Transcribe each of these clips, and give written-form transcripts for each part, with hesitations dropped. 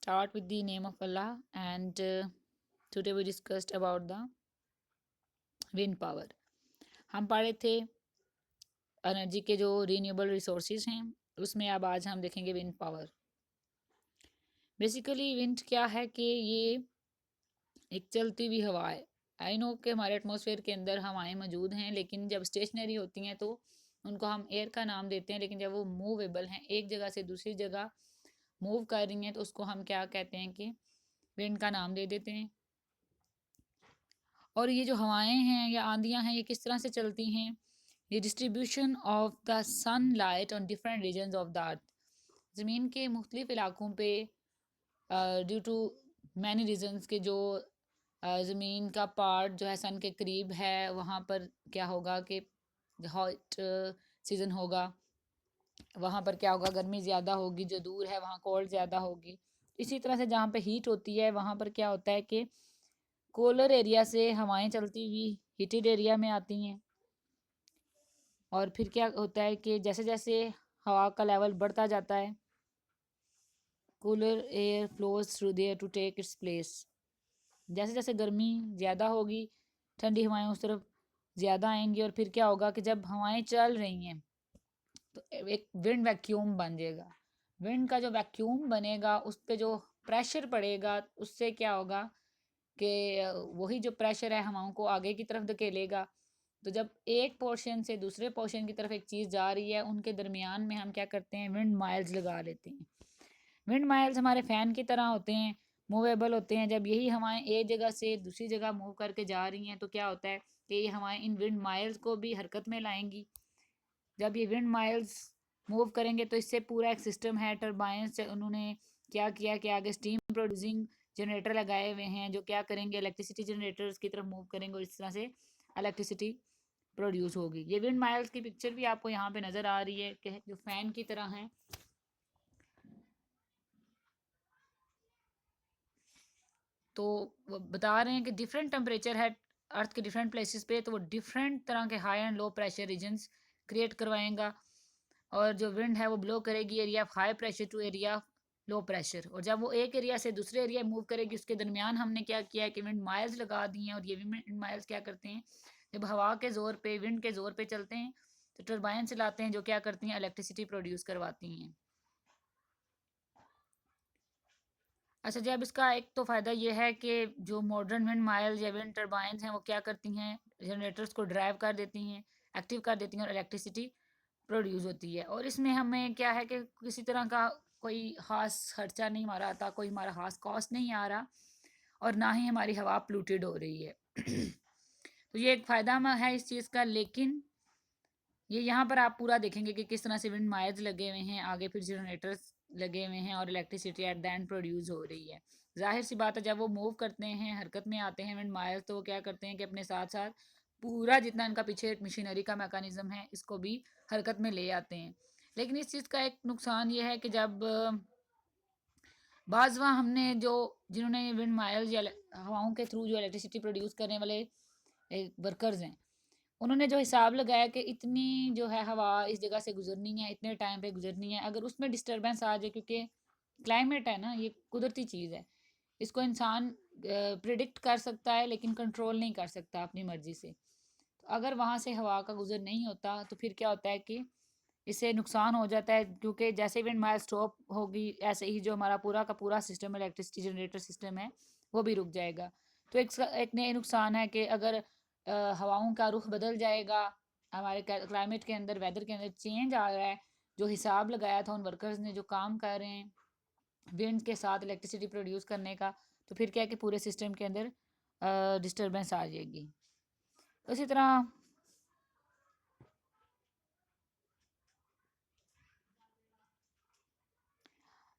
start with the name of Allah, and today we discussed about the wind power. हम पढ़े थे energy के जो रीन्यूएबल रिसोर्सेज हैं, उसमें अब आज हम देखेंगे विंड पावर। बेसिकली विंड क्या है कि ये एक चलती हुई हवा है। आई नो कि हमारे एटमॉस्फेयर के अंदर हवाएं मौजूद हैं, लेकिन जब स्टेशनरी होती हैं तो उनको हम एयर का नाम देते हैं, लेकिन जब वो मूवेबल हैं, एक जगह से दूसरी जगह मूव कर रही हैं, तो उसको हम क्या कहते हैं कि विंड का नाम दे देते हैं। और ये जो हवाएं हैं या आंधियां हैं, ये किस तरह से चलती हैं? ये distribution of the sun light on different regions of the earth, ज़मीन के मुख्तलिफ इलाकों पे ड्यू टू मैनी रीजन्स के जो ज़मीन का पार्ट जो है सन के करीब है, वहाँ पर क्या होगा कि हॉट सीज़न होगा, वहाँ पर क्या होगा, गर्मी ज़्यादा होगी, जो दूर है वहाँ कोल्ड ज़्यादा होगी। इसी तरह से जहाँ पे हीट होती है वहाँ पर क्या होता है कि कोलर एरिया से हवाएं चलती हुई हीटेड एरिया में आती हैं, और फिर क्या होता है कि जैसे जैसे हवा का लेवल बढ़ता जाता है, cooler air flows through there to take its place. जैसे जैसे गर्मी ज़्यादा होगी, ठंडी हवाएं उस तरफ ज़्यादा आएंगी, और फिर क्या होगा कि जब हवाएं चल रही हैं तो एक विंड वैक्यूम बन जाएगा। विंड का जो वैक्यूम बनेगा, उस पर जो प्रेशर पड़ेगा, उससे क्या होगा कि वही जो प्रेशर है हवाओं को आगे की तरफ धकेलेगा। तो जब एक पोर्शन से दूसरे पोर्शन की तरफ एक चीज़ जा रही है, उनके दरमियान में हम क्या करते हैं, विंड माइल्स लगा लेते हैं। विंड माइल्स हमारे फ़ैन की तरह होते हैं, मूवेबल होते हैं। जब यही हवाएं एक जगह से दूसरी जगह मूव करके जा रही हैं, तो क्या होता है कि ये हवाएं इन विंड माइल्स को भी हरकत में लाएंगी। जब ये विंड माइल्स मूव करेंगे तो इससे पूरा एक सिस्टम है, टर्बाइंस से उन्होंने क्या किया कि आगे स्टीम प्रोड्यूसिंग जनरेटर लगाए हुए हैं, जो क्या करेंगे, इलेक्ट्रिसिटी जनरेटर्स की तरफ मूव करेंगे, और इस तरह से इलेक्ट्रिसिटी प्रोड्यूस होगी। ये विंड माइल्स की पिक्चर भी आपको यहाँ पे नज़र आ रही है कि जो फ़ैन की तरह है। तो वो बता रहे हैं कि डिफरेंट टेम्परेचर है अर्थ के डिफरेंट प्लेसेस पे, तो वो डिफरेंट तरह के high and low pressure regions create करवाएंगा। और जो विंड है वो ब्लो करेगी area of high pressure to area of low pressure, और जब वो एक एरिया से दूसरे एरिया मूव करेगी, उसके दरमियान हमने क्या किया है कि विंड माइल्स लगा दी हैं। और ये विंड माइल्स क्या करते हैं, जब हवा के ज़ोर पे, विंड के ज़ोर पे चलते हैं, तो टर्बाइन चलाते हैं, जो क्या करती हैं, इलेक्ट्रिसिटी प्रोड्यूस करवाती हैं। अच्छा जी, अब इसका एक तो फ़ायदा ये है कि जो मॉडर्न विंड माइल्स या विंड टर्बाइंस हैं, वो क्या करती हैं, जनरेटर्स को ड्राइव कर देती हैं, एक्टिव कर देती हैं, और इलेक्ट्रिसिटी प्रोड्यूस होती है। और इसमें हमें क्या है कि किसी तरह का कोई ख़ास खर्चा नहीं हमारा आता, कोई हमारा ख़ास कॉस्ट नहीं आ रहा, और ना ही हमारी हवा पोल्यूटेड हो रही है। तो ये एक फ़ायदा है इस चीज़ का। लेकिन ये यहाँ पर आप पूरा देखेंगे कि किस तरह से विंड माइल्स लगे हुए हैं, आगे फिर जनरेटर्स लगे हुए हैं, और electricity at the end produce हो रही है। जाहिर सी बात है, जब वो मूव करते हैं, हरकत में आते हैं विंड माइल्स, तो वो क्या करते हैं कि अपने साथ साथ पूरा जितना इनका पीछे मशीनरी का मैकेनिज्म है, इसको भी हरकत में ले आते हैं। लेकिन इस चीज़ का एक नुकसान ये है कि जब बाज़ हमने जो जिन्होंने विंड माइल्स या हवाओं के थ्रू जो इलेक्ट्रिसिटी प्रोड्यूस करने वाले वर्कर्स हैं, उन्होंने जो हिसाब लगाया कि इतनी जो है हवा इस जगह से गुजरनी है, इतने टाइम पे गुजरनी है, अगर उसमें डिस्टरबेंस आ जाए, क्योंकि क्लाइमेट है ना, ये कुदरती चीज़ है, इसको इंसान प्रिडिक्ट कर सकता है लेकिन कंट्रोल नहीं कर सकता अपनी मर्जी से। तो अगर वहाँ से हवा का गुजर नहीं होता, तो फिर क्या होता है कि इससे नुकसान हो जाता है, क्योंकि जैसे विंड माइल स्टॉप होगी, ऐसे ही जो हमारा पूरा का पूरा सिस्टम इलेक्ट्रिसिटी जनरेटर सिस्टम है, वो भी रुक जाएगा। तो एक नए नुकसान है कि अगर हवाओं का रुख बदल जाएगा, हमारे क्लाइमेट के अंदर, वेदर के अंदर चेंज आ रहा है, जो हिसाब लगाया था उन वर्कर्स ने, जो काम कर रहे हैं विंड के साथ इलेक्ट्रिसिटी प्रोड्यूस करने का, तो फिर क्या है कि पूरे सिस्टम के अंदर डिस्टरबेंस आ जाएगी। तो इसी तरह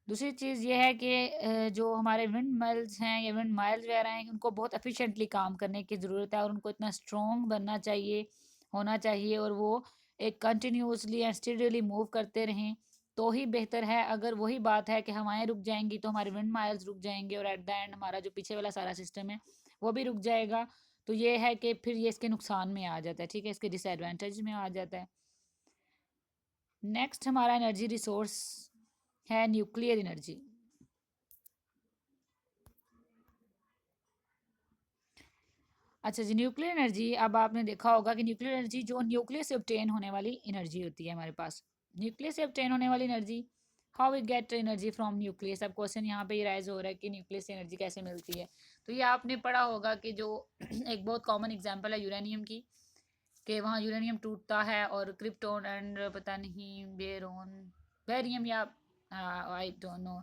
दूसरी चीज़ ये है कि जो हमारे विंड मिल्स हैं या विंड माइल्स वगैरह हैं, उनको बहुत एफिशिएंटली काम करने की ज़रूरत है, और उनको इतना स्ट्रॉन्ग बनना चाहिए, होना चाहिए, और वो एक कंटिन्यूसली एंड स्टेडीली मूव करते रहें, तो ही बेहतर है। अगर वही बात है कि हवाएं रुक जाएंगी तो हमारे विंड माइल्स रुक जाएंगे, और एट द एंड हमारा जो पीछे वाला सारा सिस्टम है वो भी रुक जाएगा। तो ये है कि फिर ये इसके नुकसान में आ जाता है, ठीक है, इसके डिसएडवांटेज में आ जाता है। नेक्स्ट हमारा एनर्जी रिसोर्स है न्यूक्लियर एनर्जी। अच्छा जी, न्यूक्लियर एनर्जी, अब आपने देखा होगा कि न्यूक्लियर एनर्जी जो न्यूक्लियस से ऑब्टेन होने वाली एनर्जी होती है हमारे पास। न्यूक्लियस से ऑब्टेन होने वाली energy, how we get energy from nucleus. अब क्वेश्चन यहाँ पे ये राइज हो रहा है कि न्यूक्लियस से एनर्जी कैसे मिलती है। तो ये आपने पढ़ा होगा कि जो एक बहुत कॉमन एग्जाम्पल है यूरेनियम की, कि वहाँ यूरेनियम टूटता है और क्रिप्टोन एंड पता नहीं बेरोन बेरियम या I don't know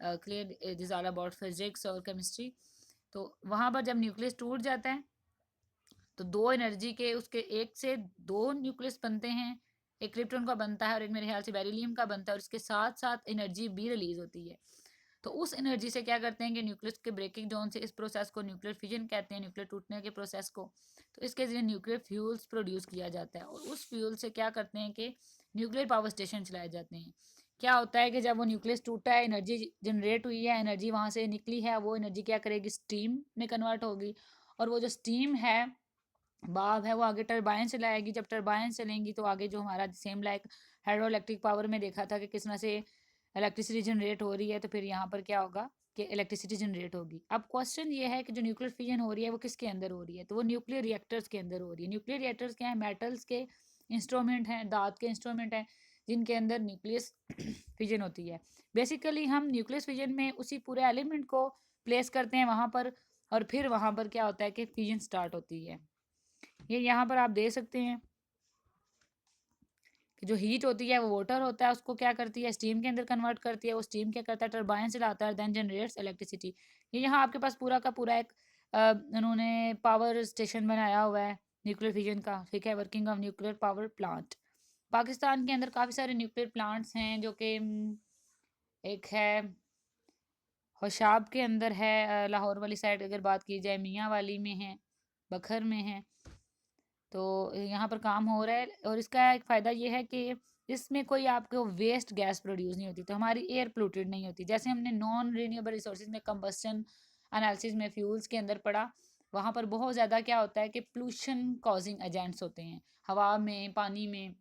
clear this all about physics और केमिस्ट्री। तो वहाँ पर जब न्यूक्लियस टूट जाता है तो दो एनर्जी के उसके एक से दो न्यूक्लियस बनते हैं, एक क्रिप्टॉन का बनता है और एक मेरे ख्याल से बेरिलियम का बनता है, और इसके साथ साथ एनर्जी भी रिलीज होती है। तो उस एनर्जी से क्या करते हैं कि न्यूक्लियस के ब्रेकिंग डाउन से, इस प्रोसेस को न्यूक्लियर फिजन कहते हैं, न्यूक्लियर टूटने के प्रोसेस को। तो इसके जरिए न्यूक्लियर फ्यूल्स प्रोड्यूस किया जाता है और उस फ्यूल से क्या करते हैं कि न्यूक्लियर पावर स्टेशन चलाए जाते हैं। क्या होता है कि जब वो न्यूक्लियस टूटा है, एनर्जी जनरेट हुई है, एनर्जी वहाँ से निकली है, वो एनर्जी क्या करेगी, स्टीम में कन्वर्ट होगी। और वो जो स्टीम है, भाप है, वो आगे टरबाइन से लाएगी। जब टरबाइन चलेंगी तो आगे जो हमारा same like hydro electric power में देखा था कि किस तरह से इलेक्ट्रिसिटी जनरेट हो रही है, तो फिर यहाँ पर क्या होगा कि इलेक्ट्रिसिटी जनरेट होगी। अब क्वेश्चन ये है कि जो न्यूक्लियर फिजन हो रही है वो किसके अंदर हो रही है, तो वो न्यूक्लियर रिएक्टर्स के अंदर हो रही है। न्यूक्लियर रिएक्टर्स क्या है, मेटल्स के इंस्ट्रूमेंट हैं, धात के इंस्ट्रूमेंट हैं, जिनके अंदर न्यूक्लियस फिजन होती है। बेसिकली हम न्यूक्लियस फिजन में उसी पूरे एलिमेंट को प्लेस करते हैं वहाँ पर, और फिर वहाँ पर क्या होता है कि फिजन स्टार्ट होती है। ये यहाँ पर आप देख सकते हैं कि जो हीट होती है वो वाटर होता है, उसको क्या करती है, स्टीम के अंदर कन्वर्ट करती है। वो स्टीम क्या करता है, टरबाइन से लाता है, देन जनरेट्स इलेक्ट्रिसिटी। ये यहाँ आपके पास पूरा का पूरा एक उन्होंने पावर स्टेशन बनाया हुआ है न्यूक्लियर फिजन का, ठीक है, working of nuclear power plant. Pakistan के अंदर काफ़ी सारे न्यूक्लियर प्लांट्स हैं, जो कि एक है होशाब के अंदर है, लाहौर वाली साइड अगर बात की जाए, मियाँ वाली में है, बखर में है। तो यहाँ पर काम हो रहा है, और इसका एक फ़ायदा ये है कि इसमें कोई आपको वेस्ट गैस प्रोड्यूस नहीं होती, तो हमारी एयर पोल्यूटेड नहीं होती। जैसे हमने नॉन रीन्यूएबल रिसोर्सेज में कंबस्शन एनालिसिस में फ्यूल्स के अंदर पढ़ा, वहाँ पर बहुत ज़्यादा क्या होता है कि पोल्यूशन कॉजिंग एजेंट्स होते हैं हवा में, पानी में।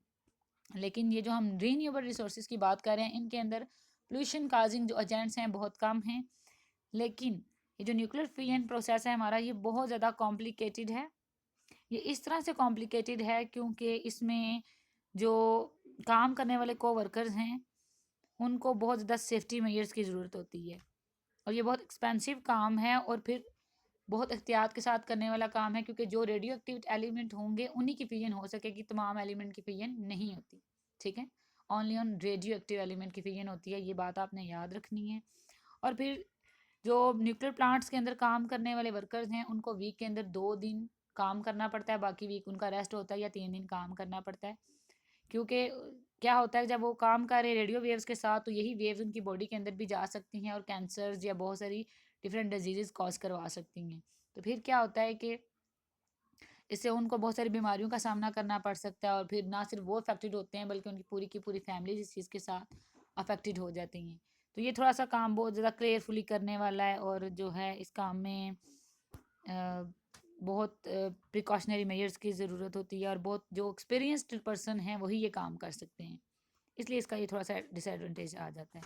लेकिन ये जो हम रीन्यूएबल रिसोर्सेज की बात कर रहे हैं, इनके अंदर पोल्यूशन कॉजिंग जो एजेंट्स हैं बहुत कम हैं। लेकिन ये जो न्यूक्लियर फिजन प्रोसेस है हमारा, ये बहुत ज़्यादा कॉम्प्लिकेटेड है। ये इस तरह से कॉम्प्लिकेटेड है क्योंकि इसमें जो काम करने वाले को वर्कर्स हैं, उनको बहुत ज़्यादा सेफ्टी मेजर्स की ज़रूरत होती है, और ये बहुत एक्सपेंसिव काम है, और फिर बहुत एहतियात के साथ करने वाला काम है, क्योंकि जो रेडियो एक्टिव एलिमेंट होंगे उन्हीं की फिजन हो सकेगी, तमाम एलिमेंट की फिजन नहीं होती, ठीक है। Only on radio active element की फिजन होती है, ये बात आपने याद रखनी है। और फिर जो न्यूक्लियर प्लांट्स के अंदर काम करने वाले वर्कर्स हैं, उनको वीक के अंदर 2 दिन काम करना पड़ता है, बाकी वीक उनका रेस्ट होता है, या 3 दिन काम करना पड़ता है। क्योंकि क्या होता है, जब वो काम कर रहे हैं रेडियो वेव्स के साथ, तो यही वेव्स उनकी बॉडी के अंदर भी जा सकती हैं और कैंसर्स या बहुत सारी डिफरेंट डिजीज़ कॉज करवा सकती हैं। तो फिर क्या होता है कि इससे उनको बहुत सारी बीमारियों का सामना करना पड़ सकता है, और फिर ना सिर्फ वो अफेक्टेड होते हैं बल्कि उनकी पूरी की पूरी फैमिली इस चीज़ के साथ अफेक्टेड हो जाती हैं। तो ये थोड़ा सा काम बहुत ज़्यादा केयरफुली करने वाला है, और जो है इस काम में बहुत प्रिकॉशनरी मेजर्स की ज़रूरत होती है, और बहुत जो एक्सपीरियंस्ड पर्सन हैं वही ये काम कर सकते हैं, इसलिए इसका ये थोड़ा सा डिसएडवांटेज आ जाता है।